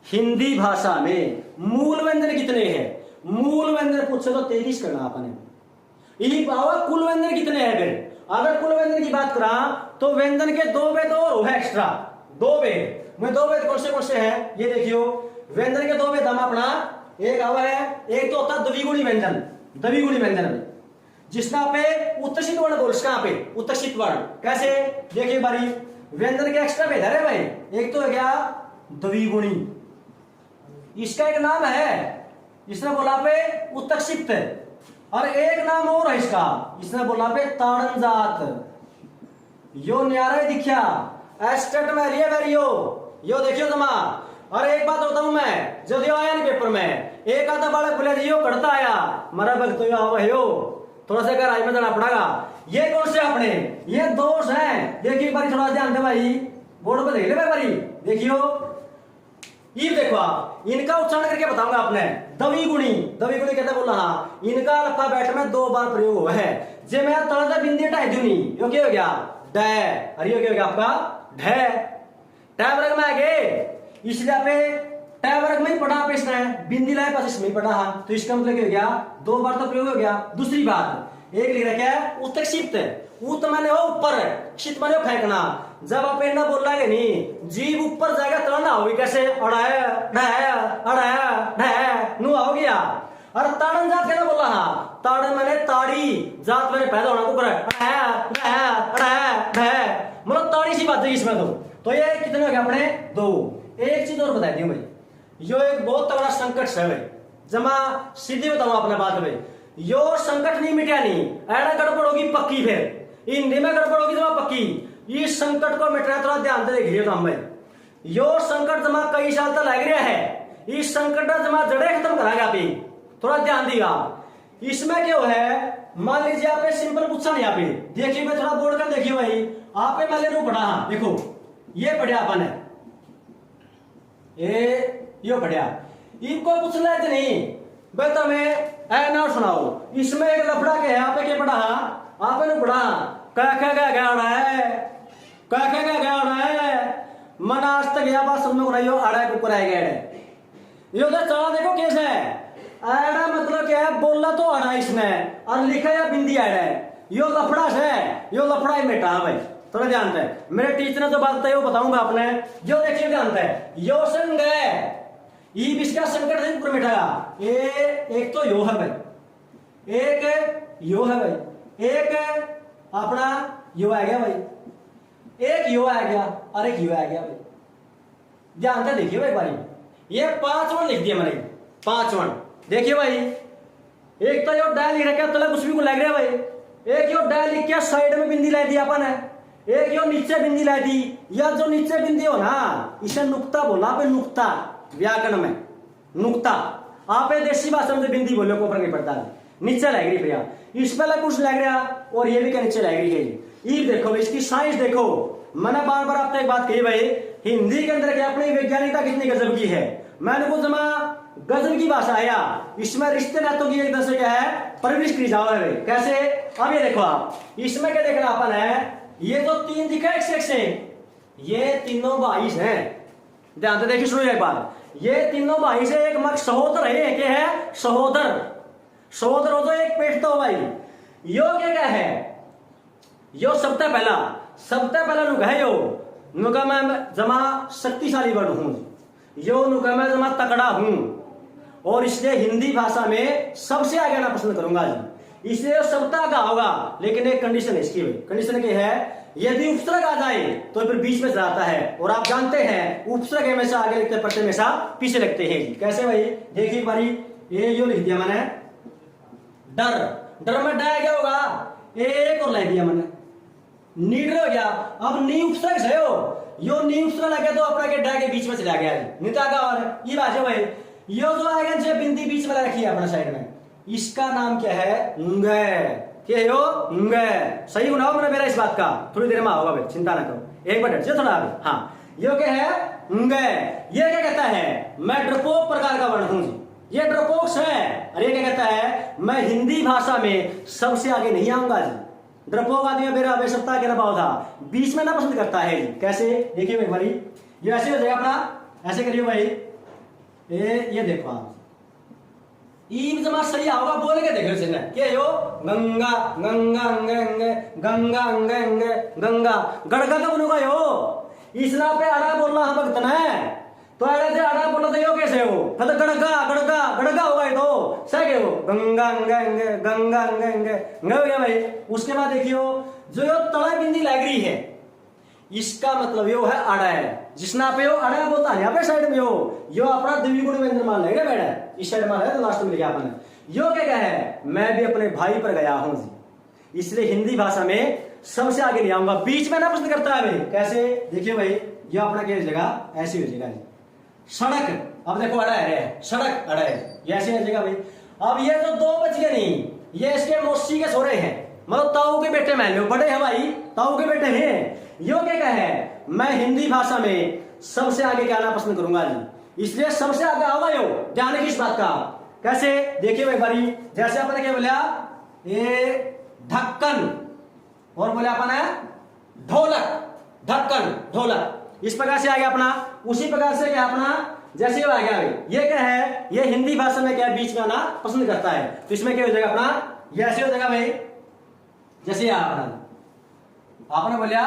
हिंदी भाषा में मूल व्यंजन कितने हैं, मूल व्यंजन पूछे तो 33 करना आपने। यही बाबा कुल व्यंजन कितने हैं, फिर अगर कुल व्यंजन की बात करा तो व्यंजन के 2 वेद और है एक्स्ट्रा, 2 वेद में 2 वेद कौन से हैं, ये देखियो व्यंजन के 2 वेद हम अपना एक आवा है, एक तो होता द्विगुणी व्यंजन, द्विगुणी व्यंजन जिसका पे उत्तरशित वर्ण बोल, कहां पे उत्तरशित वर्ण, कैसे देखिए बारी व्यंजन के एक्स्ट्रा भेद है भाई, एक तो हो गया द्विगुणी, इसका एक नाम है, इसने बोला पे उत्तरशित, और एक नाम और है इसका, इसने बोला पे ताड़न जात। यो न्यारे दिखा एस्टेट में लिया वेरियो, यो देखियो जमा। और एक बात बताऊं मैं, जो दियो आया नहीं पेपर में, एक आधा बालक बोले जियो करता आया मरा भक्त तो यो थोड़ा सा कर आई में जाना पड़ेगा। ये कौन से अपने ये दोष हैं, देखिए एक बार थोड़ा ध्यान दे भाई, बोर्ड पे देख ले भाई, देखियो ये देखो आप, इनका उच्चारण करके बताऊंगा आपने, द्विगुणी, द्विगुणी कहते बोला हाँ, इनका अल्फाबेट में 2 बार प्रयोग हुआ है। जे मैं तड़दा बिंदी हटाई दूनी, यो क्या हो गया ड, और यो क्या हो गया आपका ढ, ट वर्ग में आ गए, इसलिए पे ट वर्ग में ही पढ़ा पे इसने, बिंदी लाए पास इसमें पढ़ा, तो इसका मतलब क्या हो गया 2 बार तो प्रयोग हो गया। दूसरी बात एक लिख रखा है उत्तक्षिप्त, उत माने हो ऊपर, क्षित माने फेंकना, जब आप इतना बोल रहे नहीं जीव ऊपर जाएगा तो ना होगी कैसे, अड़ाया ढाया अड़ाया ढाया नु हो गया। और ताड़न जात कहना बोला हाँ, ताड़न माने ताड़ी जात मैंने पैदा होना को अड़ाया ढाया अड़ाया ढाया, मतलब ताड़ी सी बात है इसमें। तो ये कितने हो गए अपने 2। एक चीज और बता दी भाई, यो एक बहुत तगड़ा संकट है भाई, जमा सीधी बताऊं अपने बात भाई, यो संकट नहीं मिटा नहीं, ऐसा गड़बड़ होगी पक्की, फिर हिंदी में गड़बड़ होगी जमा पक्की। इस संकट को मिटाना थोड़ा ध्यान से देख रही हो हम भाई, यो संकट जमा कई साल तक लग रहा है, इस संकट का जमा जड़े खत्म कराएगा अभी, थोड़ा ध्यान दिया। इसमें क्या है, मान लीजिए आप सिंपल पूछा नहीं, आप देखिए मैं थोड़ा बोर्ड कर देखिए भाई, आप मान लीजिए पढ़ा, देखो ये पढ़िया अपन है, यो पढ़िया, इनको पूछ लेते नहीं भाई तुम्हें ऐ ना सुनाओ, इसमें एक लफड़ा के है, आप क्या पढ़ा, आपने पढ़ा का गाड़ा है, का गाड़ा है, मन आज तक यह बात समझ में यो आड़ा के ऊपर आएगा, यो तो चला देखो कैसे है, आड़ा मतलब क्या है, बोला तो आड़ा इसने और लिखा या बिंदी आड़ा है, यो लफड़ा है, यो लफड़ा ही मेटा भाई, थोड़ा ध्यान है, मेरे टीचर ने जो बात बताई वो बताऊंगा आपने, जो देखिए ध्यान है, यो संग है, ई इसका संकट से ऊपर मिटाया, एक तो यो है भाई, एक यो है भाई, एक अपना यो आ गया भाई, एक यो आ गया और एक यो आ गया भाई, ध्यान से देखिए भाई बारी, ये 5 वर्ण लिख दिया मैंने, 5 वर्ण देखिए भाई, एक तो यो डा लिख रखा है, कुछ भी को लग रहा है भाई, एक यो डा लिख के साइड में बिंदी ला दी अपन है, एक यो नीचे बिंदी ला दी, या जो नीचे बिंदी हो ना इसे नुक्ता बोला पे, नुक्ता व्याकरण में नुक्ता, आप देशी भाषा में बिंदी बोले को ऊपर नहीं पड़ता है, नीचे लग रही भैया, इस पे कुछ लग रहा और ये भी क्या नीचे लग रही है। ये देखो इसकी साइज देखो, मैंने बार बार आपसे एक बात कही भाई, हिंदी के अंदर क्या अपनी वैज्ञानिकता कितनी गजब की है। मैंने कुछ जमा गजब की भाषा आया, इसमें रिश्ते नातों की एक दूसरे क्या है परवरिश की जाओ है। कैसे, अब ये देखो आप, इसमें क्या देखना अपन है, ये तो तीन दिखा एक से, ये तीनों भाई हैं, ध्यान से देखिए, सुनो एक बात, ये तीनों भाई से एक मक सहोदर है, क्या है सहोदर, सहोदर हो तो एक पेट तो भाई, यो क्या है, यो सबसे पहला नुका है, यो नुका मैं जमा शक्तिशाली वर्ण हूं, यो नुका मैं जमा तकड़ा हूं, और इसलिए हिंदी भाषा में सबसे आगे आना पसंद करूंगा जी, इसलिए सबता का होगा, लेकिन एक कंडीशन है इसकी, कंडीशन क्या है, यदि उपसर्ग आ जाए तो फिर बीच में जाता है, और आप जानते हैं उपसर्ग हमेशा आगे लिखते पढ़ते हमेशा पीछे लिखते हैं। कैसे भाई, देखिए एक बारी, ये यो लिख दिया मैंने डर, डर में डा क्या होगा, एक और लिख दिया मैंने नीड हो गया, अब नी उपसर्ग है यो नी उपसर्ग लगे तो अपना के डा के बीच में चला गया निता का, और ये बात है भाई, यो जो आएगा जो बिंदी बीच में रखी है अपना साइड में, इसका नाम क्या है ंग, क्या है यो ंग, सही होना हो मेरा इस बात का, थोड़ी देर में होगा भाई, चिंता ना करो, एक मिनट से थोड़ा आगे। हाँ, यो क्या है ंग, ये क्या कहता है, मैं डरपोक प्रकार का वर्ण हूं जी, ये डरपोक है, और ये क्या कहता है, मैं हिंदी भाषा में सबसे आगे नहीं आऊंगा जी, डरपोक आदमी मेरा आवश्यकता के दबाव था, बीच में ना पसंद करता है जी। कैसे, देखिए एक बारी, ये ऐसे हो जाएगा अपना, ऐसे करिए भाई, ये देखो आप, ईब जमा सही आओगा, बोल के देख लो क्या यो गंगा गंगा अंगे गंगा अंगे अंगे गंगा, गड़गा का बनोगा यो, इसना पे आड़ा बोलना हम भगतन है, तो आड़े से आड़ा बोलना तो यो कैसे हो, मतलब गड़गा गड़गा गड़गा होगा ये तो सही हो, गंगा अंगे अंगे गंगा अंगे अंगे हो गया भाई। उसके बाद देखियो, जो यो तड़ा बिंदी लग रही है, इसका मतलब यो है अड़ा है, जिसना पे यो अड़ा बोलता है, यहाँ पे साइड में यो अपना द्विगुण व्यंजन मान लेगा बेटा, इस साइड मान है, तो लास्ट में लिखा अपन यो क्या है, मैं भी अपने भाई पर गया हूं जी, इसलिए हिंदी भाषा में सबसे आगे ले आऊंगा, बीच में ना पसंद करता है भाई। कैसे, देखिए भाई, ये अपना क्या जगह ऐसी हो जाएगा, सड़क, अब देखो अड़ा है, सड़क अड़ा है, ये ऐसे हो जाएगा भाई। अब ये तो दो बच गए नहीं, ये इसके मौसी के सोरे हैं, मतलब ताऊ के बेटे मान लो, बड़े हैं भाई, ताऊ के बेटे हैं, यो क्या है, मैं हिंदी भाषा में सबसे आगे क्या आना पसंद करूंगा जी, इसलिए सबसे आगे आओगा यो, ध्यान रखिए इस बात का। कैसे, देखिए भाई बारी, जैसे आपने क्या बोला, ये ढक्कन, और बोले अपन है ढोलक, ढक्कन ढोलक, इस प्रकार से आ गया अपना, उसी प्रकार से क्या अपना, जैसे आ गया भाई, ये क्या है, ये हिंदी भाषा में क्या बीच में आना पसंद करता है, तो इसमें क्या हो जाएगा अपना, ये ऐसे हो जाएगा भाई, जैसे आपने बोलिया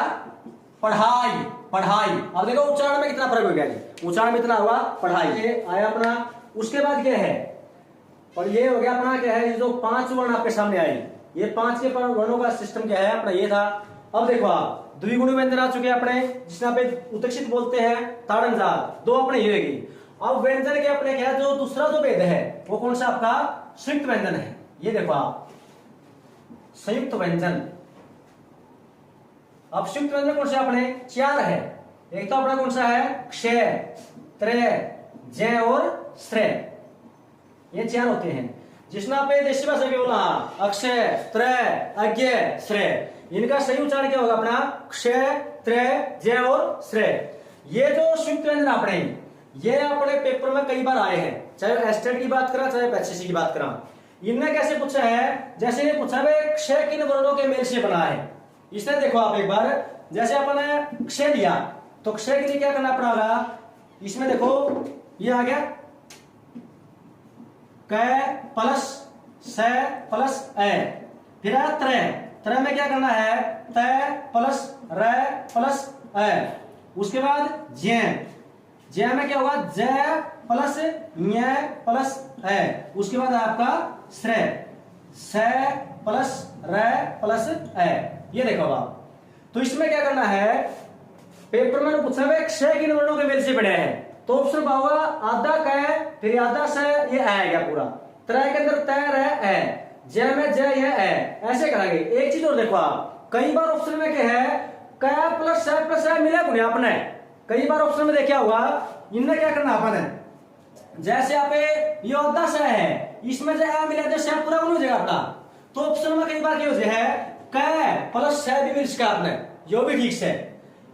पढ़ाई, पढ़ाई, अब देखो उच्चारण में कितना फर्क हो गया, उच्चारण में इतना हुआ पढ़ाई, ये आया अपना। उसके बाद क्या है, और ये हो गया अपना क्या है, ये जो 5 वर्ण आपके सामने आए, ये 5 के वर्णों का सिस्टम क्या है अपना, ये था। अब देखो आप, द्विगुणी व्यंजन आ चुके अपने, जिसमें पे उत्तक्षित बोलते हैं, ताड़नजात, 2 अपने ये होगी। अब व्यंजन के अपने क्या है, जो दूसरा जो भेद है वो कौन सा आपका, संयुक्त व्यंजन है, ये देखो आप, संयुक्त व्यंजन। अब संयुक्त व्यंजन कौन सा अपने 4 है, एक तो अपना कौन सा है, क्षय, त्रय, जय और श्रेय, ये 4 होते हैं, जिसमें पे देशी भाषा में बोला अक्षय, त्रय, अज्ञ, श्रेय, इनका सही उच्चारण क्या होगा अपना, क्षय, त्रय, जय और श्रेय। ये जो संयुक्त व्यंजन अपने, ये अपने पेपर में कई बार आए हैं, चाहे एस्टेट की बात करा चाहे एचएससी की बात करा, इनने कैसे पूछा है, जैसे ये पूछा है क्षय किन वर्णों के मेल से बना है, इसने देखो आप एक बार, जैसे अपन क्षय दिया तो क्षय के लिए क्या करना पड़ेगा, इसमें देखो ये आ गया क प्लस स प्लस ए, फिर त्रय, त्रय में क्या करना है, त प्लस र प्लस ए, उसके बाद जय, जय में क्या होगा, जय प्लस न्य प्लस ए, उसके बाद आपका श्रेय, स प्लस र प्लस ए, ये देखो आप। तो इसमें क्या करना है, पेपर में पूछा है क्षय किन वर्णों के मेल से बने हैं, तो ऑप्शन होगा आधा क, फिर आधा से ये आएगा पूरा, त्रय के अंदर तय रह ए, जय में जय ये ए, ऐसे करेंगे। एक चीज और देखो आप, कई बार ऑप्शन में क्या है, क प्लस स मिला गुने आपने, कई बार ऑप्शन में देखा होगा, इनने क्या करना अपन, जैसे आप ये आधा से है, इसमें जो ए मिला तो स पूरा हो जाएगा अपना, तो ऑप्शन में कई बार क्या हो जाए है क प्लस स भी मिल सका आपने, जो भी ठीक से,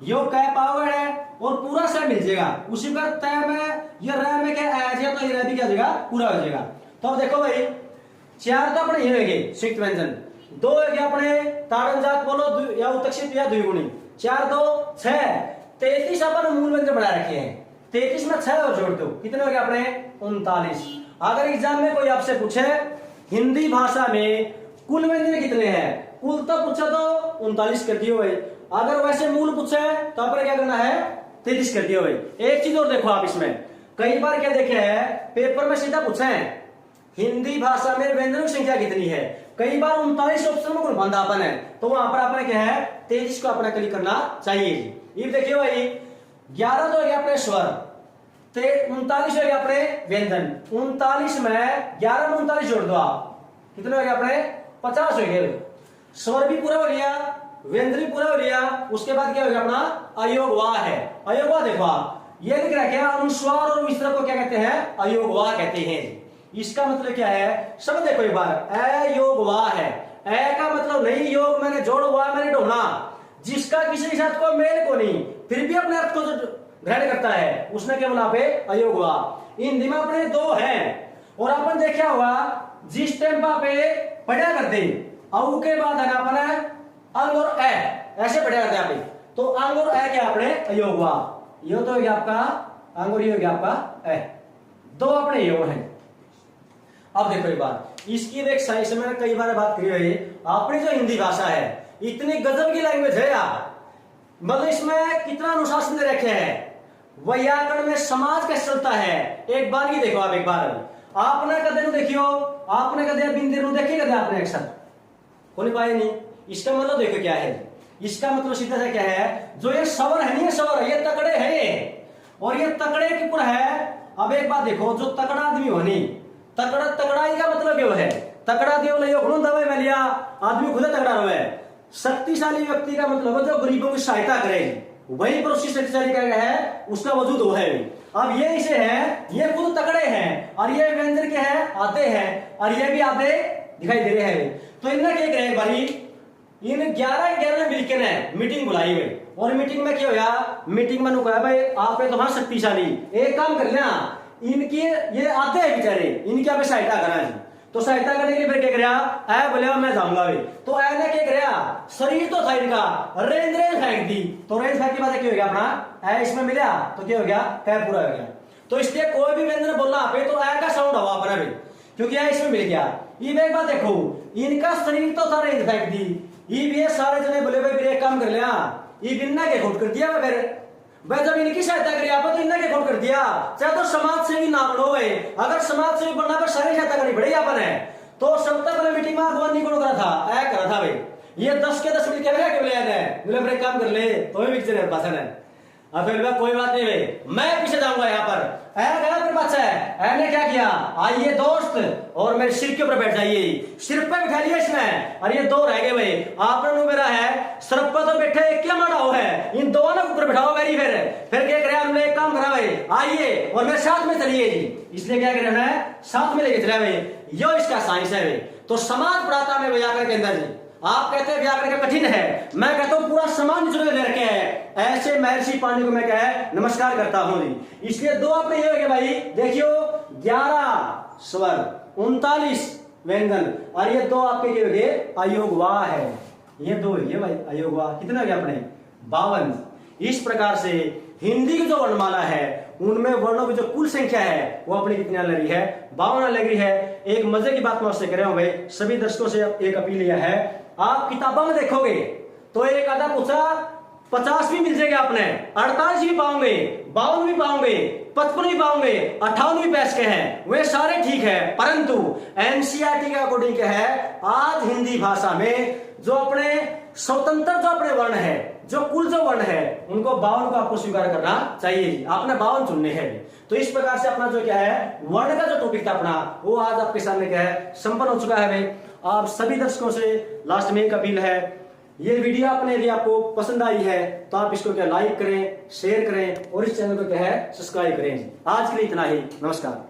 यो कै पावर है और पूरा से मिल जाएगा। उसी पर तय में ये र में क्या आ जाएगा तो ये र भी क्या हो जाएगा पूरा हो जाएगा। तो अब देखो भाई चार तो अपने ये हो गए संयुक्त व्यंजन, दो हो गया अपने ताड़न जात बोलो या उत्तक्षित या द्विगुणी, 4 2 6 33 अपन मूल व्यंजन बना रखे हैं। 33 में 6 और जोड़ दो कितने हो गए अपने 39। अगर एग्जाम में कोई आपसे पूछे हिंदी भाषा में कुल व्यंजन कितने हैं, कुल तो पूछा तो 39 कर दियो भाई। अगर वैसे मूल पूछे तो आपने क्या करना है 33 कर दियो भाई। एक चीज और देखो आप इसमें कई बार क्या देखे है पेपर में सीधा पूछे हैं हिंदी भाषा में व्यंजनों की संख्या कितनी है, कई बार 39 ऑप्शन में बंधापन है तो वहां पर आपने क्या है 33 को अपना क्लिक करना चाहिए। ये देखिए भाई 11 तो हो गया अपने स्वर, 39 हो गया अपने व्यंजन, 39 में 11 में 39 जोड़ दो आप कितने हो गया अपने 50 हो गए। स्वर भी पूरा हो गया, व्यंजन भी पूरा हो गया, उसके बाद क्या हो गया अपना अयोगवा है। अयोगवा देखो आप ये लिख रखा है अनुस्वार और विसर्ग को क्या कहते हैं अयोगवा कहते हैं। इसका मतलब क्या है सब देखो एक बार अयोगवा है, ए का मतलब नहीं योग मैंने जोड़ हुआ मैंने ढूंढना, जिसका किसी के साथ कोई मेल को नहीं फिर भी अपने अर्थ को ग्रहण करता है उसने क्या बोला पे अयोगवा। हिंदी में अपने दो हैं और अपन देखा होगा जिस टेम्पा पे पढ़ा करते औ के बाद है ना अपने अंग और ए ऐसे पढ़ा करते हैं तो अंग और ए क्या अपने अयोगवा। यो तो हो गया आपका अंग और ये हो गया आपका ए, दो अपने योग हैं। अब देखो एक बार इसकी एक साइंस में कई बार बात करी हुई अपनी जो हिंदी भाषा है इतनी गजब की लैंग्वेज है यार, मतलब इसमें कितना अनुशासन दे रखे हैं, व्याकरण में समाज कैसे चलता है। एक बार ये देखो आप एक बार आपने कदे देखियो आपने कदे बिंदे देखे कदे आपने एक साथ को नहीं पाए नहीं। इसका मतलब देखो क्या है, इसका मतलब सीधा सा क्या है जो ये सवर है नहीं सवर ये तकड़े है और ये तकड़े की पुर है। अब एक बात देखो जो तकड़ा आदमी होनी तकड़ाई का मतलब क्या है तकड़ा दवाई में लिया आदमी खुद तकड़ा रहे। शक्तिशाली व्यक्ति का मतलब जो गरीबों की सहायता करेगी वही पर उसकी शक्तिशाली क्या है उसका वजूद वो है। अब ये इसे है ये खुद तकड़े हैं और ये व्यंजन के हैं आते हैं और ये भी आते दिखाई दे रहे हैं। तो इनने क्या करे भाई इन 11 मिलकर ने मीटिंग बुलाई गई और मीटिंग में क्या होया मीटिंग में कहा भाई आप तो हाँ शक्तिशाली एक काम कर लेना इनकी ये आते हैं बेचारे इनकी आप सहायता करा जी। तो सहायता करने के लिए फिर क्या कराया ऐ बोले मैं जाऊंगा भाई तो ऐ ने क्या कराया शरीर तो था इनका रेंज फेंक दी तो रेंज फेंक के बाद क्या हो गया अपना ऐ इसमें मिला तो क्या हो गया कै पूरा हो गया। तो इसलिए कोई भी व्यंजन बोलना पे तो ऐ का साउंड हवा अपना भी क्योंकि ऐ इसमें मिल गया। ये एक बात देखो इनका शरीर तो था रेंज फेंक दी ये सारे जने बोले भाई एक काम कर लिया ये बिन्ना के खोट कर दिया फिर भाई जब इनकी सहायता करी आप तो इन्हें क्या कर दिया चाहे तो समाज सेवी ना बनो भाई अगर समाज सेवी बनना पर सारी सहायता करनी पड़ेगी अपन है। तो सबसे पहले मीटिंग में अगवानी कौन करा था ऐ करा था भाई ये 10 के 10 मिल के बोले फिर काम कर ले तो भी पिक्चर पसंद है। अब फिर कोई बात नहीं भाई मैं पीछे जाऊंगा यहाँ पर ऐ गया फिर बात है ऐ ने क्या किया आइए दोस्त और मेरे सिर के ऊपर बैठ जाइए सिर पे बिठा लिया इसने और ये दो रह गए भाई आपने मेरा है सर पर तो बैठे क्या मारा हो है इन दोनों के ऊपर बैठाओ मेरी फिर क्या करे हमने एक काम करा भाई आइए और मेरे साथ में चलिए जी। इसलिए क्या करे है साथ में लेके चला भाई यो इसका साइंस है भाई। तो समाज पढ़ाता में व्याकरण के अंदर जी आप कहते हैं व्याकरण का कठिन है मैं कहता हूं पूरा समाज जुड़े ले रखे हैं ऐसे महर्षि पांडे को मैं क्या है नमस्कार करता हूं जी। इसलिए दो आपने ये हो गए भाई देखियो 11 स्वर 39 व्यंजन और ये दो आपके क्या हो गए अयोगवा है ये दो ये भाई अयोगवा कितने हो गए अपने 52। इस प्रकार से हिंदी की जो वर्णमाला है उनमें वर्णों की जो कुल संख्या है वो अपनी कितनी लग रही है 52 लग रही है। एक मजे की बात मैं आपसे कह रहा हूं भाई सभी दर्शकों से एक अपील यह है आप किताबों में देखोगे तो एक आधा पूछा 50 भी मिल जाएगा आपने 48 भी पाओगे 52 भी पाओगे 55 भी पाओगे 58 भी पैस के हैं वे सारे ठीक है परंतु एनसीईआरटी के अकॉर्डिंग क्या है आज हिंदी भाषा में जो अपने स्वतंत्र जो अपने वर्ण है जो कुल जो वर्ण है उनको 52 को आपको स्वीकार करना चाहिए आपने 52 चुनने हैं। तो इस प्रकार से अपना जो क्या है वर्ण का जो टॉपिक था अपना वो आज आपके सामने क्या है संपन्न हो चुका है भाई। आप सभी दर्शकों से लास्ट में एक अपील है ये वीडियो आपने यदि आपको पसंद आई है तो आप इसको क्या लाइक करें शेयर करें और इस चैनल को क्या है सब्सक्राइब करें। आज के लिए इतना ही नमस्कार।